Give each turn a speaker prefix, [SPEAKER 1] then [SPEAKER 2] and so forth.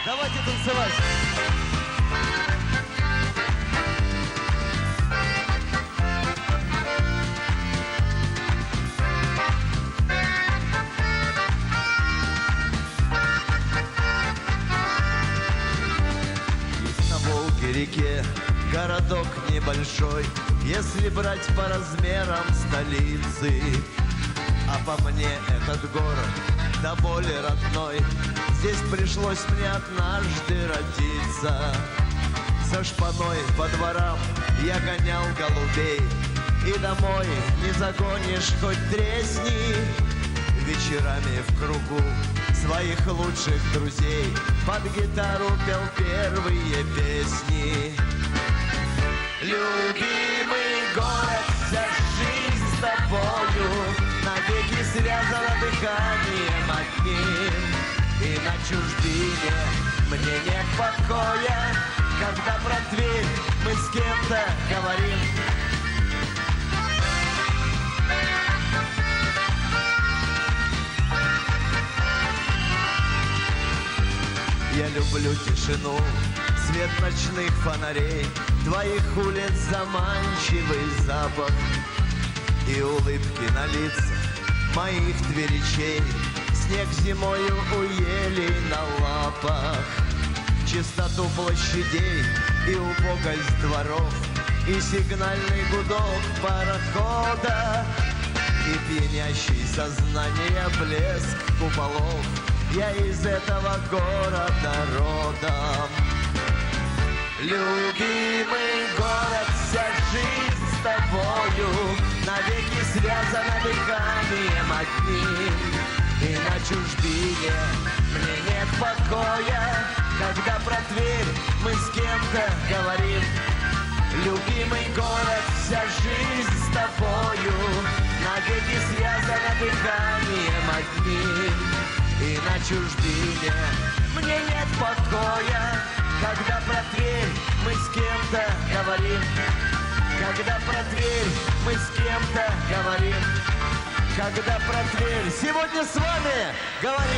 [SPEAKER 1] Давайте танцевать. Есть на Волге реке городок небольшой, если брать по размерам столицы. А по мне этот город до боли родной. Здесь пришлось мне однажды родиться. За шпаной по дворам я гонял голубей, и домой не загонишь, хоть тресни. Вечерами в кругу своих лучших друзей под гитару пел первые песни. Любимый город, вся жизнь с тобою навеки связана дыханием одним. И на чужбине мне нет покоя, когда про Тверь мы с кем-то говорим. Я люблю тишину, свет ночных фонарей, твоих улиц заманчивый запах и улыбки на лицах моих тверичей. Снег зимою у елей на лапах, чистоту площадей и убогость дворов, и сигнальный гудок парохода, и пьянящий сознание блеск куполов. Я из этого города родом. Любимый город, вся жизнь с тобою навеки связана дыханием одним. И на чужбине мне нет покоя, когда про Тверь мы с кем-то говорим. Любимый город, вся жизнь с тобою навеки связана дыханием одним. И на чужбине мне нет покоя, когда про Тверь мы с кем-то говорим. Когда про Тверь мы с кем-то говорим. Когда про Тверь сегодня с вами говорим.